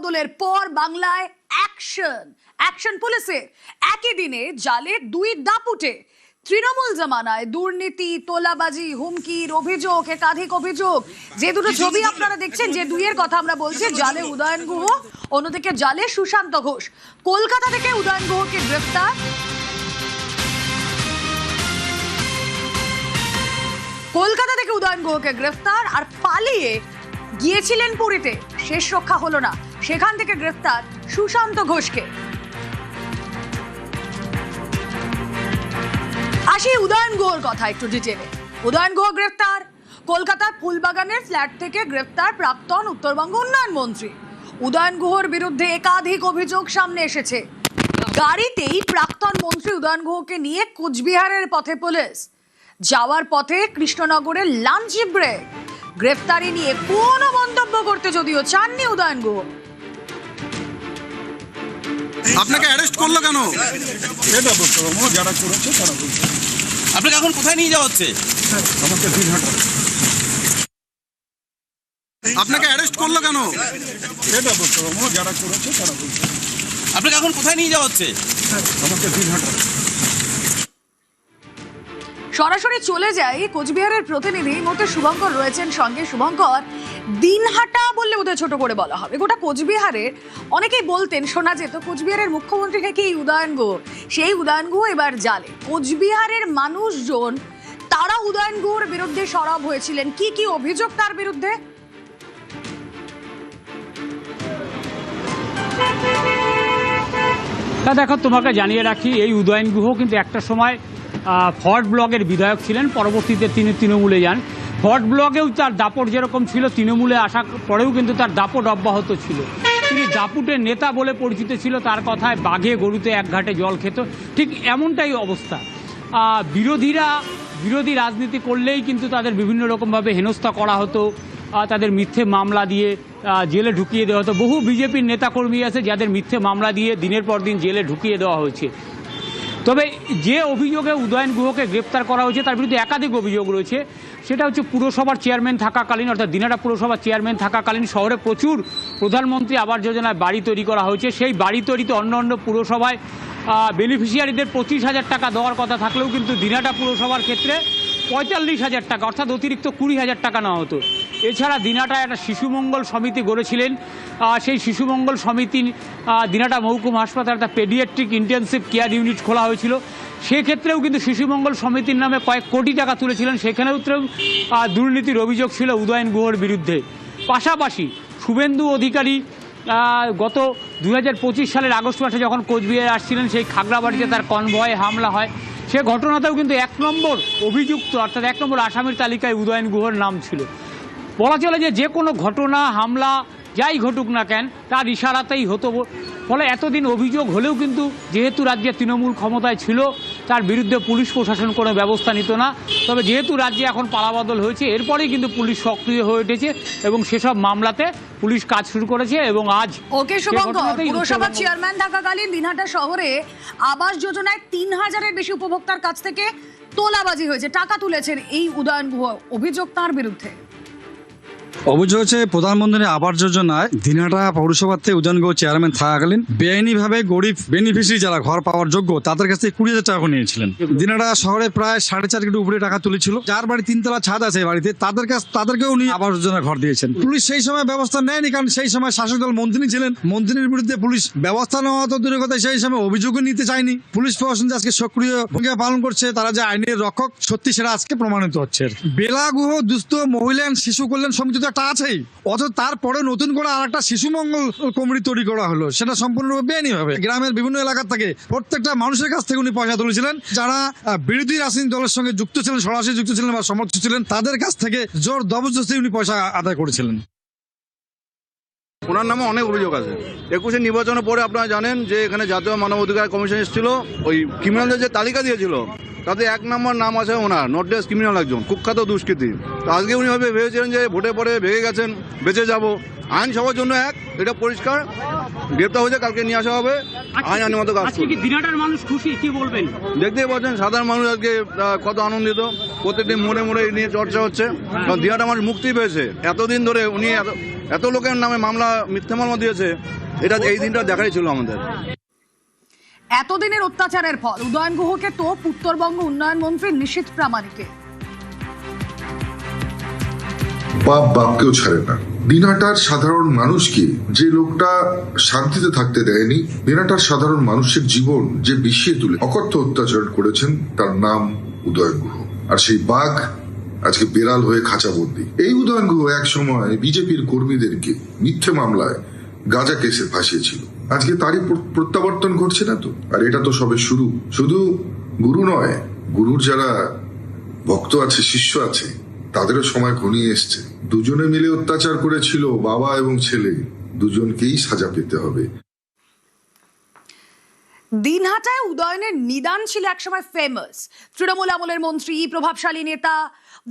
বদলের পর বাংলায় অ্যাকশন পুলিশের। একই দিনে জালে দুই দাপুটে। তৃণমূল জামানায় দুর্নীতি, তোলাবাজি, হুমকির অভিযোগ, একাধিক অভিযোগ। যে দুটো ছবি আপনারা দেখছেন, যে দুইয়ের কথা আমরা বলছি, জালে উদয়ন গুহ, অন্যদিকে জালে সুশান্ত ঘোষ। কলকাতা থেকে উদয়ন গুহকে গ্রেফতার। কলকাতা থেকে উদয়ন গুহকে গ্রেফতার আর পালিয়ে গিয়েছিলেন পুরীতে, শেষ রক্ষা হলো না, সেখান থেকে গ্রেফতার সুশান্ত ঘোষকে। আসি উদয়ন গুহর কথা একটু ডিটেলে। উদয়ন গুহ গ্রেফতার। কলকাতার ফুলবাগানের ফ্ল্যাট থেকে গ্রেফতার প্রাক্তন উত্তরবঙ্গ উন্নয়ন মন্ত্রী। উদয়ন গুহর বিরুদ্ধে একাধিক অভিযোগ সামনে এসেছে। গাড়িতেই প্রাক্তন মন্ত্রী উদয়ন গুহকে নিয়ে কোচবিহারের পথে পুলিশ। যাওয়ার পথে কৃষ্ণনগরের লাঞ্চ ব্রেক। গ্রেফতারি নিয়ে কোনো মন্তব্য করতে যদিও চাননি উদয়ন গুহ। আপনাকে অ্যারেস্ট করলো কেন? সেটা বলতে পারবো, যারা করেছে তারা বলছে। আপনাকে এখন কোথায় নিয়ে যাওয়া হচ্ছে? আমাকে দিনহাটা। আপনাকে অ্যারেস্ট করলো কেন? সেটা বলতে পারবো, যারা করেছে তারা বলছে। আপনাকে এখন কোথায় নিয়ে যাওয়া হচ্ছে? আমাকে দিনহাটা। সরাসরি চলে যাই কোচবিহারের প্রতিনিধি মতে শুভঙ্কর রয়েছেন সঙ্গে। শুভঙ্কর, দিনহাটা বললে বোধহয় ছোট করে বলা হবে, গোটা কোচবিহারের অনেকেই বলতেন, শোনা যেত কোচবিহারের মুখ্যমন্ত্রী নাকি এই উদয়ন গুহ। সেই উদয়ন গুহ এবার জালে। কোচবিহারের মানুষজন তারা উদয়ন গুহর বিরুদ্ধে সরব হয়েছিলেন। কি কি অভিযোগ তার বিরুদ্ধে? তা দেখো, তোমাকে জানিয়ে রাখি, এই উদয়ন গুহ কিন্তু একটা সময় ফর্ট ব্লকের বিধায়ক ছিলেন, পরবর্তীতে তিনি তৃণমূলে যান। ফর্ট ব্লকেও তার দাপট যেরকম ছিল, তৃণমূলে আসার পরেও কিন্তু তার দাপট অব্যাহত ছিল। তিনি দাপুটের নেতা বলে পরিচিত ছিল। তার কথায় বাঘে গরুতে এক ঘাটে জল খেত, ঠিক এমনটাই অবস্থা। বিরোধী রাজনীতি করলেই কিন্তু তাদের বিভিন্ন রকমভাবে হেনস্থা করা হতো, তাদের মিথ্যে মামলা দিয়ে জেলে ঢুকিয়ে দেওয়া হতো। বহু বিজেপির নেতাকর্মী আছে যাদের মিথ্যে মামলা দিয়ে দিনের পর দিন জেলে ঢুকিয়ে দেওয়া হয়েছে। তবে যে অভিযোগে উদয়ন গুহকে গ্রেপ্তার করা হয়েছে তার বিরুদ্ধে একাধিক অভিযোগ রয়েছে। সেটা হচ্ছে পুরসভার চেয়ারম্যান থাকাকালীন, অর্থাৎ দিনহাটা পুরসভার চেয়ারম্যান থাকাকালীন শহরে প্রচুর প্রধানমন্ত্রী আবাস যোজনায় বাড়ি তৈরি করা হয়েছে। সেই বাড়ি তৈরিতে অন্য পুরসভায় বেনিফিশিয়ারিদের 25,000 টাকা দেওয়ার কথা থাকলেও কিন্তু দিনহাটা পুরসভার ক্ষেত্রে 45,000 টাকা, অর্থাৎ অতিরিক্ত 20,000 টাকা নেওয়া হতো। এছাড়া দিনহাটায় একটা শিশুমঙ্গল সমিতি গড়েছিলেন। সেই শিশুমঙ্গল সমিতি দিনহাটা মহকুমা হাসপাতালে একটা পেডিয়াট্রিক ইন্টেনসিভ কেয়ার ইউনিট খোলা হয়েছিল। সেক্ষেত্রেও কিন্তু শিশুমঙ্গল সমিতির নামে কয়েক কোটি টাকা তুলেছিলেন। সেখানেও দুর্নীতির অভিযোগ ছিল উদয়ন গুহর বিরুদ্ধে। পাশাপাশি শুভেন্দু অধিকারী গত 2025 সালের আগস্ট মাসে যখন কোচবিহারে আসছিলেন, সেই খাগড়াবাড়িতে তার কনভয়ে হামলা হয়। সে ঘটনাতেও কিন্তু 1 নম্বর অভিযুক্ত, অর্থাৎ 1 নম্বর আসামির তালিকায় উদয়ন গুহর নাম ছিল। বলা চলে যে কোনো ঘটনা, হামলা যাই ঘটুক না কেন, তার ইশারাতেই হতো। ফলে এতদিন অভিযোগ হলেও কিন্তু যেহেতু রাজ্যে তৃণমূল ক্ষমতায় ছিল, তার বিরুদ্ধে পুলিশ প্রশাসন কোনো ব্যবস্থা নিত না। তবে যেহেতু রাজ্যে এখন পালাবদল হয়েছে, এরপরেই কিন্তু পুলিশ সক্রিয় হয়ে উঠেছে এবং সেসব মামলাতে পুলিশ কাজ শুরু করেছে। এবং আজ পুরসভার চেয়ারম্যান থাকাকালীন দিনহাটা শহরে আবাস যোজনায় 3,000-এর বেশি উপভোক্তার কাছ থেকে তোলাবাজি হয়েছে, টাকা তুলেছেন এই উদয়ন গুহ। অভিযোগ তার বিরুদ্ধে। অভিযোগ হচ্ছে প্রধানমন্ত্রী আবাস যোজনায় দিনহাটা পৌরসভাতে উদয়ন গুহ চেয়ারম্যান থাকাকালীন বেআইনিভাবে গরিব বেনিফিশিয়ারি যারা ঘর পাওয়ার যোগ্য তাদের কাছ থেকে 20,000 টাকা নিয়েছিলেন। দিনহাটা শহরে প্রায় 4.5 কোটি উপরে টাকা তুলেছিল। যার বাড়ি 3 তলা ছাদ আছে বাড়িতে, তাদেরকেও উনি আবাস যোজনা ঘর দিয়েছেন। পুলিশ সেই সময় ব্যবস্থা নেয়নি, কারণ সেই সময় শাসক দল মন্ত্রী ছিলেন। মন্ত্রীর বিরুদ্ধে পুলিশ ব্যবস্থা নেওয়া তো দূরের কথা, সেই সময় অভিযোগও নিতে চায়নি। পুলিশ প্রশাসন আজকে সক্রিয় ভূমিকা পালন করছে, তারা যে আইনের রক্ষক সত্যি সেটা আজকে প্রমাণিত হচ্ছে। বেলা গুহ দুস্থ মহিলা শিশু কল্যাণ সমিতি একটা আছেই, অথচ তারপরে নতুন করে আরেকটা শিশু মঙ্গল কমিটি তৈরি করা হলো, সেটা সম্পূর্ণরূপে বেআইনিভাবে। গ্রামের বিভিন্ন এলাকা থেকে প্রত্যেকটা মানুষের কাছ থেকে উনি পয়সা তুলেছিলেন। যারা বিরোধী রাজনৈতিক দলের সঙ্গে যুক্ত ছিলেন, সরাসরি যুক্ত ছিলেন বা সমর্থক ছিলেন, তাদের কাছ থেকে জোর জবরদস্তি উনি পয়সা আদায় করেছিলেন। ওনার নামে অনেক অভিযোগ আছে। 21-এর নির্বাচনের পরে আপনারা জানেন যে এখানে জাতীয় মানব অধিকার কমিশন এসেছিল, ওই ক্রিমিনালদের যে তালিকা দিয়েছিল তাতে 1 নম্বর নাম আছে ওনার, নট ডেস ক্রিমিনাল, একজন কুখ্যাত দুষ্কৃতী। তো আজকে উনি ভেবেছিলেন যে ভোটে পরে ভেঙে গেছেন, বেঁচে যাব। আইন সবার জন্য এক, এটা পরিষ্কার। গ্রেপ্তার হয়েছে, কালকে নিয়ে আসা হবে, আইন আইনের মতো কাজ করবে। দিনহাটার মানুষ খুশি, কি বলবেন? দেখতেই পাচ্ছেন সাধারণ মানুষ আজকে কত আনন্দিত। প্রত্যেকদিন মোড়ে মোড়ে নিয়ে চর্চা হচ্ছে, কারণ দিনহাটার মানুষ মুক্তি পেয়েছে। এতদিন ধরে উনি এত লোকের নামে মামলা মিথ্যা মামলা দিয়েছে, এটা এই দিনটা দেখাই ছিল আমাদের। এতদিনের অত্যাচারের ফল উদয়ন গুহকে তোপ উত্তরবঙ্গ উন্নয়ন মন্ত্রী নিশীথ প্রামাণিকের। বাপ বাপকেও ছাড়ে না। দিনহাটার সাধারণ মানুষকে যে লোকটা শান্তিতে থাকতে দেয়নি, দিনহাটার সাধারণ মানুষের জীবন যে বিষিয়ে তুলে অকথ্য অত্যাচার করেছেন, তার নাম উদয়ন গুহ। আর সেই বাঘ আজকে বেড়াল হয়ে খাঁচাবন্দি। এই উদয়ন গুহ এক সময় বিজেপির কর্মীদেরকে মিথ্যে মামলায় গাঁজা কেসে ফাঁসিয়েছিল। আজকে তারই প্রত্যাবর্তন ঘটছে না তো? আর এটা তো সবে শুরু। শুধু গুরু নয়, গুরুর যারা ভক্ত আছে, শিষ্য আছে, তাদেরও সময় ঘনিয়ে এসছে। দুজনে মিলে অত্যাচার করেছিল, বাবা এবং ছেলে, দুজনকেই সাজা পেতে হবে। দিনহাটায় উদয়নের নিদান ছিল একসময় ফেমাস। তৃণমূল আমলের মন্ত্রী, প্রভাবশালী নেতা,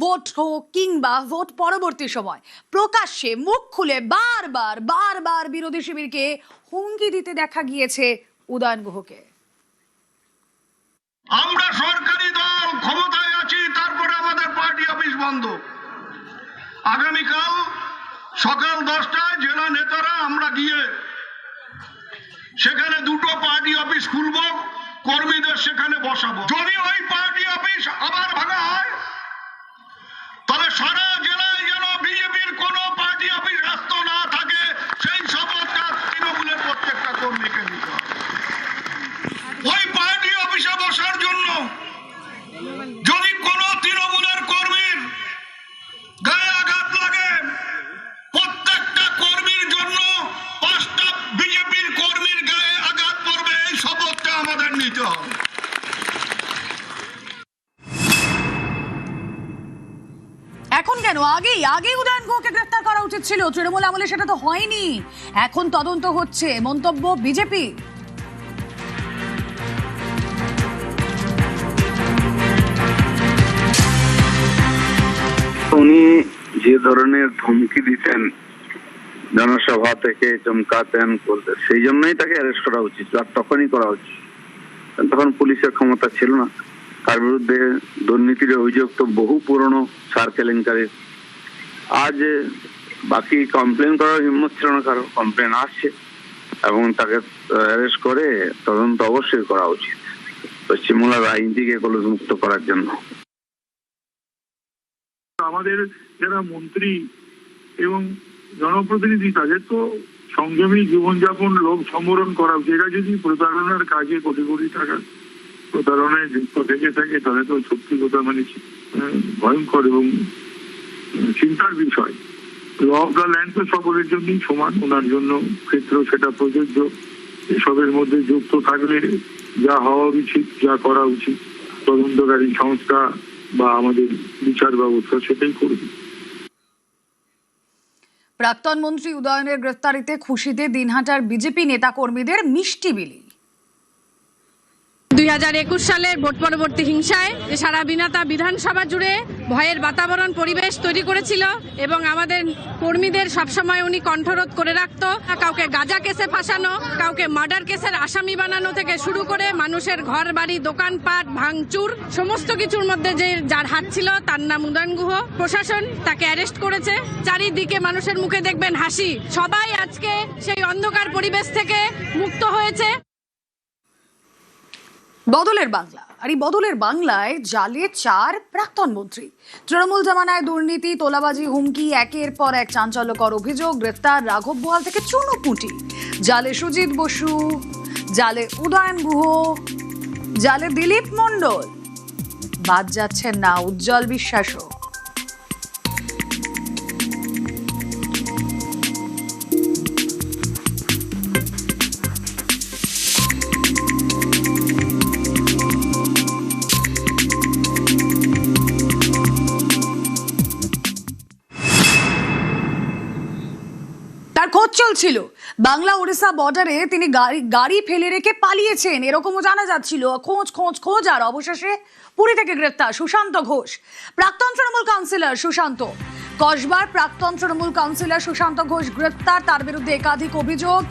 ভোট হোক কিংবা ভোট পরবর্তী সময় প্রকাশ্যে মুখ খুলে বারবার বিরোধী শিবিরকে হুমকি দিতে দেখা গিয়েছে উদয়ন গুহকে। আমরা সরকারি দল, ক্ষমতায় আছি, তারপরে আমাদের পার্টি অফিস বন্ধ। আগামীকাল সকাল 10টায় জেলা নেতারা আমরা গিয়ে সেখানে দুটো পার্টি অফিস খুলব, কর্মীদের সেখানে বসাবো। যদি ওই পার্টি অফিস আবার ভাঙা হয়, তাহলে সারা জেলায় যেন বিজেপির কোনো পার্টি অফিস ব্যস্ত না থাকে, সেই শপথটা তৃণমূলের প্রত্যেকটা কর্মীকে নিতে হবে। ওই পার্টি অফিসে বসার জন্য যদি কোনো তৃণমূলের কর্মীর গায়ে আঘাত লাগে, প্রত্যেকটা কর্মীর জন্য 5টা বিজেপির কর্মীর গায়ে আঘাত পড়বে, এই শপথটা আমাদের নিতে হবে। এখন কেন? আগেই উদয়ন গুহকে গ্রেফতার করা উচিত ছিল। তৃণমূল আমলে সেটা তো হয়নি। এখন তদন্ত হচ্ছে, মন্তব্য বিজেপি। উনি যে ধরনের ধমকি দিতেন, জনসভা থেকে চমকাতেন, করতেন, সেই জন্যই তাকে অ্যারেস্ট করা উচিত, আর তখনই করা উচিত। তখন পুলিশের ক্ষমতা ছিল না। তার বিরুদ্ধে দুর্নীতির অভিযোগ তো বহু পুরনো, সার কেলেঙ্কারির। আজ বাকি কমপ্লেন করার হিম্মত ছিল না কারো, কমপ্লেন আসছে এবং তাকে অ্যারেস্ট করে তদন্ত অবশ্যই করা উচিত, পশ্চিমবাংলার রাজনীতিকে কলুষমুক্ত করার জন্য। আমাদের যারা মন্ত্রী এবং জনপ্রতিনিধি, তাদের তো সংযমী জীবনযাপন, লোক সম্বরণ করা উচিত। এরা যদি প্রতারণার কাজে কোটি কোটি টাকা প্রতারণায় যুক্ত থেকে থাকে, তাহলে তো সত্যি কথা মানে ভয়ঙ্কর এবং চিন্তার বিষয়। ল অফ দ্য ল্যান্ড তো সকলের জন্যই সমান, ওনার জন্য ক্ষেত্র সেটা প্রযোজ্য। এসবের মধ্যে যুক্ত থাকলে যা হওয়া উচিত, যা করা উচিত তদন্তকারী সংস্থা বা আমাদের বিচার ব্যবস্থা সেটাই করবে। প্রাক্তন মন্ত্রী উদয়নের গ্রেফতারিতে খুশিতে দিনহাটার বিজেপি নেতা কর্মীদের মিষ্টি বিলি। 2021 সালের ভোট পরবর্তী হিংসায় যে সারা বিধানসভা জুড়ে ভয়ের বাতাবরণ পরিবেশ তৈরি করেছিল এবং আমাদের কর্মীদের সবসময় উনি কণ্ঠরোধ করে রাখতো। কাউকে গাঁজা কেসে ফাঁসানো, কাউকে মার্ডার কেসের আসামি বানানো থেকে শুরু করে মানুষের ঘর বাড়ি দোকানপাট ভাঙচুর সমস্ত কিছুর মধ্যে যে যার হাত ছিল তার নাম উদয়ন গুহ। প্রশাসন তাকে অ্যারেস্ট করেছে। চারিদিকে মানুষের মুখে দেখবেন হাসি। সবাই আজকে সেই অন্ধকার পরিবেশ থেকে মুক্ত হয়েছে। বদলের বাংলা। আর এই বদলের বাংলায় জালে 4 প্রাক্তন মন্ত্রী। তৃণমূল জামানায় দুর্নীতি, তোলাবাজি, হুমকি, একের পর এক চাঞ্চল্যকর অভিযোগ। গ্রেফতার রাঘব বোয়াল থেকে চুনোপুঁটি। জালে সুজিত বসু, জালে উদয়ন গুহ, জালে দিলীপ মণ্ডল। বাদ যাচ্ছেন না উজ্জ্বল বিশ্বাসও। খোঁজ চলছিল বাংলা ওড়িশা বর্ডারে তিনি গাড়ি ফেলে রেখে পালিয়েছেন, এরকমও জানা যাচ্ছিল। খোঁজ আর অবশেষে পুরী থেকে গ্রেফতার সুশান্ত ঘোষ। প্রাক্তন তৃণমূল কাউন্সিলর সুশান্ত, কসবার প্রাক্তন তৃণমূল কাউন্সিলর সুশান্ত ঘোষ গ্রেফতার। তার বিরুদ্ধে একাধিক অভিযোগ।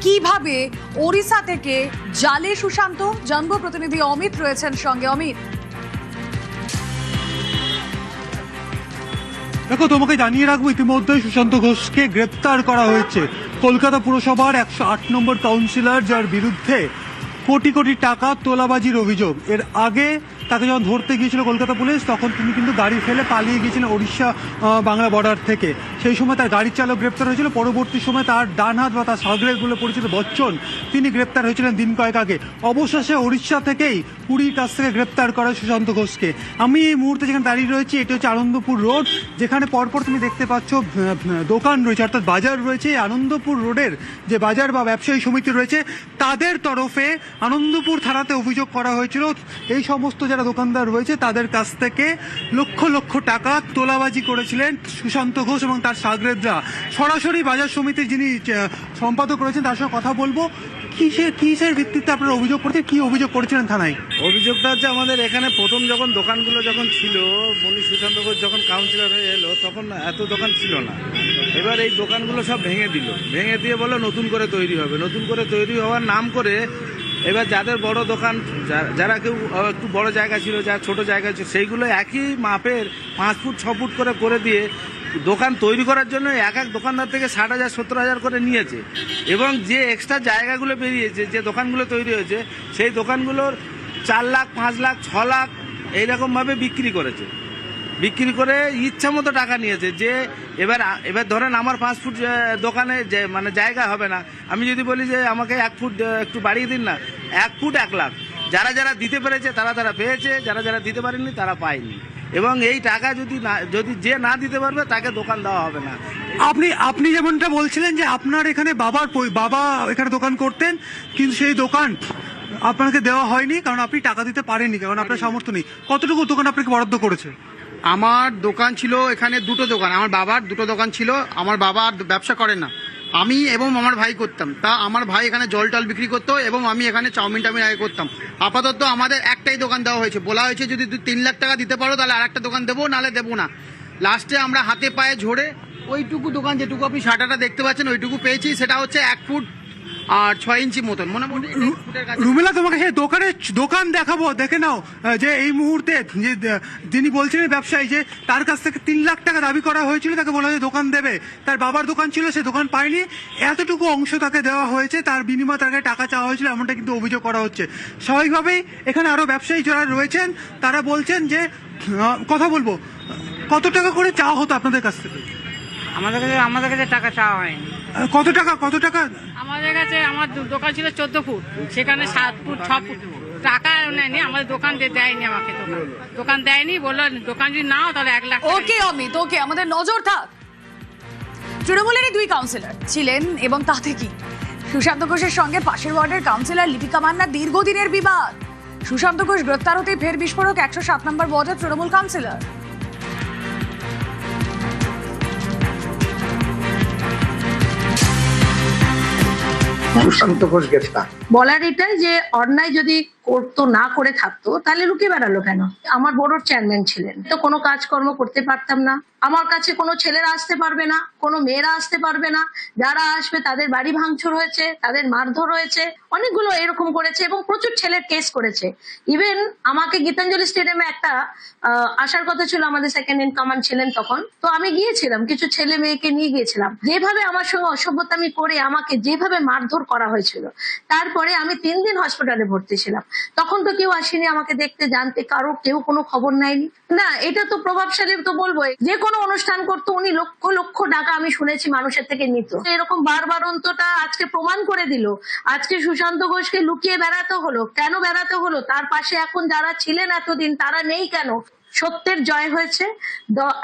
কিভাবে ওড়িশা থেকে জালে সুশান্ত, জানবো। প্রতিনিধি অমিত রয়েছেন সঙ্গে। অমিত, দেখো, তোমাকে জানিয়ে রাখবো ইতিমধ্যে সুশান্ত ঘোষকে গ্রেপ্তার করা হয়েছে। কলকাতা পুরসভার 108 নম্বর কাউন্সিলর, যার বিরুদ্ধে কোটি কোটি টাকা তোলাবাজির অভিযোগ। এর আগে তাকে যখন ধরতে গিয়েছিল কলকাতা পুলিশ, তখন তিনি কিন্তু গাড়ি ফেলে পালিয়ে গিয়েছিলেন উড়িষ্যা বাংলা বর্ডার থেকে। সেই সময় তার গাড়ির চালক গ্রেপ্তার হয়েছিল। পরবর্তী সময় তার ডান হাত বা তার সাগরেদ বলে পরিচিত বচ্চন, তিনি গ্রেপ্তার হয়েছিলেন দিন কয়েক আগে। অবশেষে উড়িষ্যা থেকেই পুরীর কাছ থেকে গ্রেপ্তার করে সুশান্ত ঘোষকে। আমি এই মুহূর্তে যেখানে দাঁড়িয়ে রয়েছি, এটি হচ্ছে আনন্দপুর রোড, যেখানে পরপর তুমি দেখতে পাচ্ছ দোকান রয়েছে, অর্থাৎ বাজার রয়েছে। আনন্দপুর রোডের যে বাজার বা ব্যবসায়ী সমিতি রয়েছে, তাদের তরফে আনন্দপুর থানাতে অভিযোগ করা হয়েছিল এই সমস্ত যারা দোকানদার রয়েছে তাদের কাছ থেকে লক্ষ লক্ষ টাকা তোলাবাজি করেছিলেন সুশান্ত ঘোষ এবং তার সাগরেদরা। সরাসরি বাজার সমিতির যিনি সম্পাদক রয়েছেন তার সঙ্গে কথা বলবো। কিসের ভিত্তিতে আপনারা অভিযোগ করছেন, কি অভিযোগ করেছিলেন থানায়? অভিযোগটা হচ্ছে, আমাদের এখানে প্রথম যখন দোকানগুলো যখন ছিল, মনীষ সুশান্ত ঘোষ যখন কাউন্সিলর হয়ে এলো, তখন এত দোকান ছিল না। এবার এই দোকানগুলো সব ভেঙে দিল, ভেঙে দিয়ে বললো নতুন করে তৈরি হবে। নতুন করে তৈরি হওয়ার নাম করে এবার যাদের বড় দোকান, যারা কেউ একটু বড় জায়গা ছিল, যার ছোট জায়গা ছিল, সেইগুলো একই মাপের 5 ফুট 6 ফুট করে দিয়ে দোকান তৈরি করার জন্য এক দোকানদার থেকে 60,000 70,000 করে নিয়েছে। এবং যে এক্সট্রা জায়গাগুলো বেরিয়েছে, যে দোকানগুলো তৈরি হয়েছে, সেই দোকানগুলোর 4 লাখ 5 লাখ 6 লাখ এইরকমভাবে বিক্রি করেছে। বিক্রি করে ইচ্ছা মতো টাকা নিয়েছে। যে এবার ধরেন আমার 5 ফুট দোকানে যে মানে জায়গা হবে না, আমি যদি বলি যে আমাকে 1 ফুট একটু বাড়িয়ে দিন না, 1 ফুট 1 লাখ। যারা দিতে পেরেছে তারা পেয়েছে, যারা দিতে পারেনি তারা পায়নি। এবং এই টাকা যদি যে না দিতে পারবে তাকে দোকান দেওয়া হবে না। আপনি যেমনটা বলছিলেন যে আপনার এখানে বাবা এখানে দোকান করতেন, কিন্তু সেই দোকান আপনাকে দেওয়া হয়নি কারণ আপনি টাকা দিতে পারেননি, কারণ আপনার সামর্থ্য নেই। কতটুকু দোকান আপনাকে বরাদ্দ করেছে? আমার দোকান ছিল এখানে 2টো দোকান, আমার বাবার 2টো দোকান ছিল। আমার বাবা আর ব্যবসা করেন না, আমি এবং আমার ভাই করতাম। তা আমার ভাই এখানে জল টল বিক্রি করতো এবং আমি এখানে চাউমিন আগে করতাম। আপাতত আমাদের একটাই দোকান দেওয়া হয়েছে। বলা হয়েছে যদি 3 লাখ টাকা দিতে পারো তাহলে আরেকটা দোকান দেবো, নাহলে দেবো না। লাস্টে আমরা হাতে পায়ে ঝরে ওইটুকু দোকান, যেটুকু আপনি শাটারটা দেখতে পাচ্ছেন, ওইটুকু পেয়েছি। সেটা হচ্ছে 1 ফুট আর 6 ইঞ্চি মতন, মোটামুটি। রুমেলা, তোমাকে সেই দোকান দেখাবো, দেখে নাও যে এই মুহূর্তে যে যিনি বলছিলেন ব্যবসায়ী, যে তার কাছ থেকে 3 লাখ টাকা দাবি করা হয়েছিল, তাকে বলা হয়েছে দোকান দেবে। তার বাবার দোকান ছিল, সে দোকান পায়নি, এতটুকু অংশ তাকে দেওয়া হয়েছে, তার বিনিময়ে তাকে টাকা চাওয়া হয়েছিল, এমনটা কিন্তু অভিযোগ করা হচ্ছে। স্বাভাবিকভাবেই এখানে আরো ব্যবসায়ী যারা রয়েছেন তারা বলছেন যে কথা বলবো, কত টাকা করে চাওয়া হতো আপনাদের কাছ থেকে? আমাদের কাছে টাকা চাওয়া হয়নি। কত টাকা? আমাদের কাছে, আমার দোকান ছিল 14 ফুট, সেখানে 7 ফুট 6 ফুট টাকা নেয়নি। আমাদের দোকান দেয়নি, আমাকে দোকান দেয়নি, বললো দোকান যদি নাও তাহলে 1 লাখ। ওকে অমিত, ওকে, আমাদের নজর থাক। তৃণমূলেরই 2 কাউন্সিলর ছিলেন এবং তাতে কি সুশান্ত ঘোষের সঙ্গে পাশের ওয়ার্ডের কাউন্সিলর লিপিকা মান্নার দীর্ঘদিনের বিবাদ। সুশান্ত ঘোষ গ্রেপ্তার হতেই ফের বিস্ফোরক 107 নম্বর ওয়ার্ডের তৃণমূল কাউন্সিলর। সুশান্ত ঘোষ গ্রেফতার বলার এটাই যে অন্যায় যদি করতো, না করে থাকতো, তাহলে লুকিয়ে বেড়ালো কেন? আমার বোর্ডের চেয়ারম্যান ছিলেন, তো কোনো কাজকর্ম করতে পারতাম না। আমার কাছে কোনো ছেলেরা আসতে পারবে না, কোনো মেয়েরা আসতে পারবে না। যারা আসবে তাদের বাড়ি ভাঙচুর হয়েছে, তাদের মারধর হয়েছে, অনেকগুলো এরকম করেছে এবং প্রচুর ছেলের কেস করেছে। ইভেন আমাকে গীতাঞ্জলি স্টেডিয়ামে একটা আসার কথা ছিল, আমাদের সেকেন্ড ইন কমান্ড ছিলেন তখন, তো আমি গিয়েছিলাম, কিছু ছেলে মেয়েকে নিয়ে গিয়েছিলাম। যেভাবে আমার সঙ্গে অসভ্যতামি করে আমাকে যেভাবে মারধর করা হয়েছিল, তারপরে আমি 3 দিন হসপিটালে ভর্তি ছিলাম। তখন তো কেউ আসেনি আমাকে দেখতে, জানতে, কেউ কোনো খবর নেয়নি। না, এটা তো প্রভাবশালী, তো বলবো যে কোনো অনুষ্ঠান করতো উনি লক্ষ লক্ষ টাকা আমি শুনেছি মানুষের থেকে নিত। এরকম বারবার অন্তটা আজকে প্রমাণ করে দিল। আজকে সুশান্ত ঘোষকে লুকিয়ে বেড়াতে হলো, কেন বেড়াতে হলো? তার পাশে এখন যারা ছিলেন এতদিন, তারা নেই কেন? সত্যের জয় হয়েছে।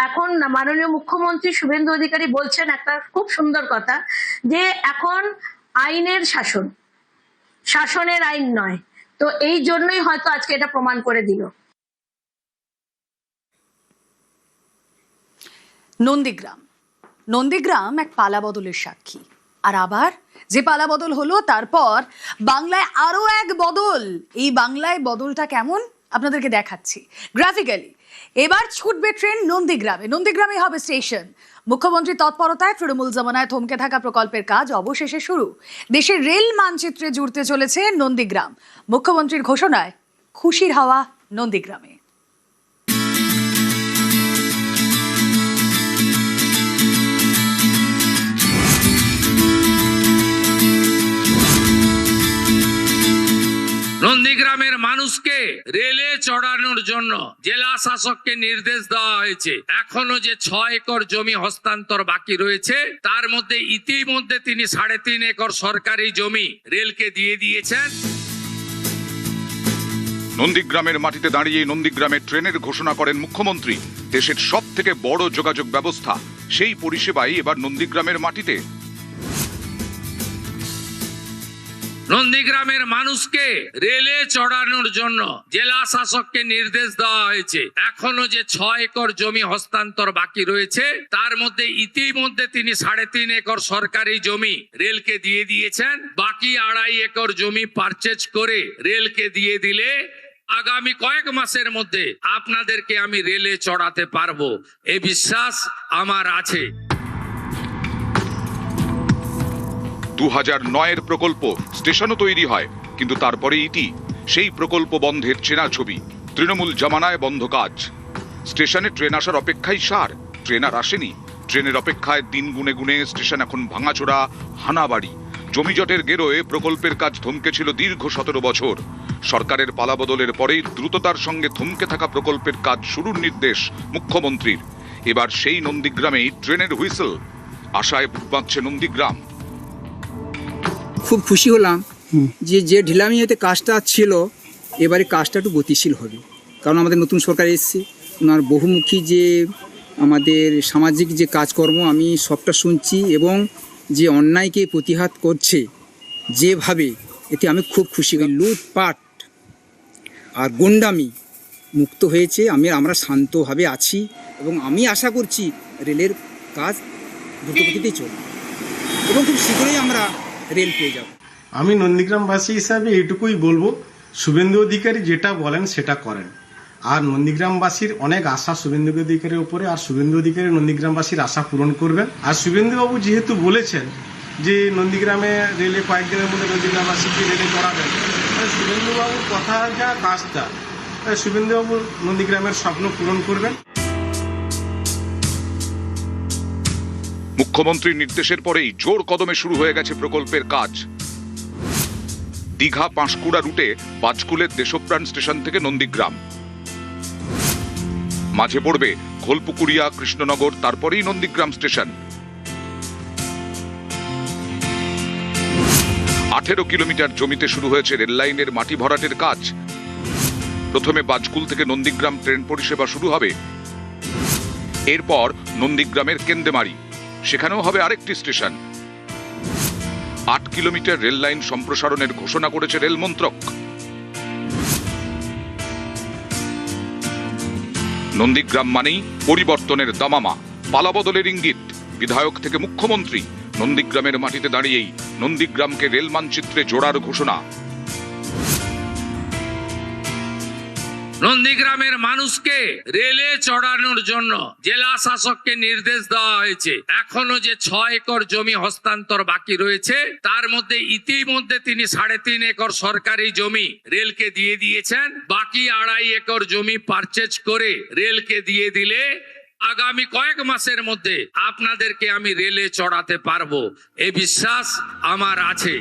এখন মাননীয় মুখ্যমন্ত্রী শুভেন্দু অধিকারী বলছেন একটা খুব সুন্দর কথা, যে এখন আইনের শাসন, শাসনের আইন নয়। তো এই জন্যই হয়তো আজকে এটা প্রমাণ করে দিল। নন্দীগ্রাম এক পালা বদলের সাক্ষী। আর আবার যে পালা বদল হলো, তারপর বাংলায় আরো এক বদল। এই বাংলায় বদলটা কেমন আপনাদেরকে দেখাচ্ছি গ্রাফিক্যালি। এবার ছুটবে ট্রেন নন্দীগ্রামে হবে স্টেশন। মুখ্যমন্ত্রীর তৎপরতায় তৃণমূল জমানায় থমকে থাকা প্রকল্পের কাজ অবশেষে শুরু। দেশের রেল মানচিত্রে জুড়তে চলেছে নন্দীগ্রাম। মুখ্যমন্ত্রীর ঘোষণায় খুশির হাওয়া নন্দীগ্রামে। মানুষকে রেলে চড়ানোর জন্য জেলা শাসককে নির্দেশ দেওয়া হয়েছে। এখনো যে 6 একর জমি হস্তান্তর বাকি রয়েছে, তার মধ্যে ইতিমধ্যে তিনি 3.5 একর সরকারি জমি রেলকে দিয়ে দিয়েছেন। নন্দীগ্রামের মাটিতে দাঁড়িয়ে নন্দীগ্রামে ট্রেনের ঘোষণা করেন মুখ্যমন্ত্রী। দেশের সব থেকে বড় যোগাযোগ ব্যবস্থা, সেই পরিষেবাই এবার নন্দীগ্রামের মাটিতে। নন্দীগ্রামের মানুষকে রেলে চড়ানোর জন্য জেলা শাসককে নির্দেশ দেওয়া হয়েছে। এখনো যে 6 একর জমি হস্তান্তর বাকি রয়েছে, তার মধ্যে ইতিমধ্যে তিনি 3.5 একর সরকারি জমি রেলকে দিয়ে দিয়েছেন। বাকি 2.5 একর জমি পারচেজ করে রেলকে দিয়ে দিলে আগামী কয়েক মাসের মধ্যে আপনাদেরকে আমি রেলে চড়াতে পারবো, এই বিশ্বাস আমার আছে। 2009-এর প্রকল্প, স্টেশনও তৈরি হয়, কিন্তু তারপরে ইতি। সেই প্রকল্প বন্ধের চেনা ছবি। তৃণমূল জামানায় বন্ধ কাজ। স্টেশনে ট্রেন আসার অপেক্ষায় সার, ট্রেন আর আসেনি। ট্রেনের অপেক্ষায় দিন গুনে গুনে স্টেশন এখন ভাঙাচোরা, হানাবাড়ি। জমিজটের গেরোয় প্রকল্পের কাজ থমকে ছিল দীর্ঘ 17 বছর। সরকারের পালাবদলের পরেই দ্রুততার সঙ্গে থমকে থাকা প্রকল্পের কাজ শুরুর নির্দেশ মুখ্যমন্ত্রীর। এবার সেই নন্দীগ্রামেই ট্রেনের হুইসেল। আশায় বুক বাঁধছে নন্দীগ্রাম। খুব খুশি হলাম যে ঢিলামিতে কাজটা ছিল, এবারে কাজটা একটু গতিশীল হবে, কারণ আমাদের নতুন সরকার এসেছে। ওনার বহুমুখী যে আমাদের সামাজিক যে কাজকর্ম আমি সবটা শুনছি, এবং যে অন্যায়কে প্রতিহাত করছে যেভাবে, এতে আমি খুব খুশি। লুটপাট আর গুন্ডামি মুক্ত হয়েছে। আমরা শান্তভাবে আছি, এবং আমি আশা করছি রেলের কাজ দ্রুতগতিতেই চলবে, এবং খুব শীঘ্রই আমরা রেল পেয়ে যাব। আমি নন্দীগ্রামবাসী হিসাবে এইটুকুই বলবো, শুভেন্দু অধিকারী যেটা বলেন সেটা করেন। আর নন্দীগ্রামবাসীর অনেক আশা শুভেন্দু অধিকারীর উপরে, আর শুভেন্দু অধিকারী নন্দীগ্রামবাসীর আশা পূরণ করবেন। আর শুভেন্দুবাবু যেহেতু বলেছেন যে নন্দীগ্রামে রেলে কয়েকদিনের মধ্যে নন্দীগ্রামবাসীকে রেলে করাবেন, শুভেন্দুবাবুর কথা যা কাজটা, শুভেন্দুবাবু নন্দীগ্রামের স্বপ্ন পূরণ করবেন। মুখ্যমন্ত্রীর নির্দেশের পরেই জোর কদমে শুরু হয়ে গেছে প্রকল্পের কাজ। দীঘা পাঁশকুড়া রুটে পাঁচকুলের দেশপ্রাণ স্টেশন থেকে নন্দীগ্রাম, মাঝে পড়বে খোলপুকুরিয়া, কৃষ্ণনগর, তারপরেই নন্দীগ্রাম স্টেশন। 18 কিলোমিটার জমিতে শুরু হয়েছে রেল লাইনের মাটি ভরাটের কাজ। প্রথমে বাজকুল থেকে নন্দীগ্রাম ট্রেন পরিষেবা শুরু হবে। এরপর নন্দীগ্রামের কেন্দেমারি, সেখানেও হবে আরেকটি স্টেশন। 8 কিলোমিটার রেল লাইন সম্প্রসারণের ঘোষণা করেছে রেল মন্ত্রক। নন্দীগ্রাম মানেই পরিবর্তনের দামামা, পালাবদলের ইঙ্গিত। বিধায়ক থেকে মুখ্যমন্ত্রী, নন্দীগ্রামের মাটিতে দাঁড়িয়েই নন্দীগ্রামকে রেল মানচিত্রে জোড়ার ঘোষণা। নন্দীগ্রামের মানুষকে রেলে চড়ানোর জন্য জেলা শাসককে নির্দেশ দেওয়া হয়েছে। এখনো যে 6 একর জমি হস্তান্তর বাকি রয়েছে, তার মধ্যে ইতিমধ্যে তিনি 3.5 একর সরকারি জমি রেলকে দিয়ে দিয়েছেন। বাকি 2.5 একর জমি পারচেজ করে রেলকে দিয়ে দিলে আগামী কয়েক মাসের মধ্যে আপনাদেরকে আমি রেলে চড়াতে পারবো, এই বিশ্বাস আমার আছে।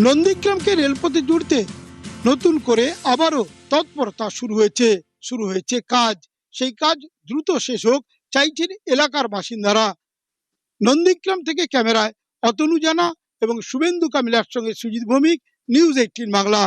নন্দীগ্রামকে রেলপথে জুড়তে নতুন করে আবারও তৎপরতা শুরু হয়েছে কাজ। সেই কাজ দ্রুত শেষ হোক চাইছেন এলাকার বাসিন্দারা। নন্দীগ্রাম থেকে ক্যামেরায় অতনু জানা এবং শুভেন্দু কামিলার সঙ্গে সুজিত ভৌমিক, নিউজ 18 বাংলা।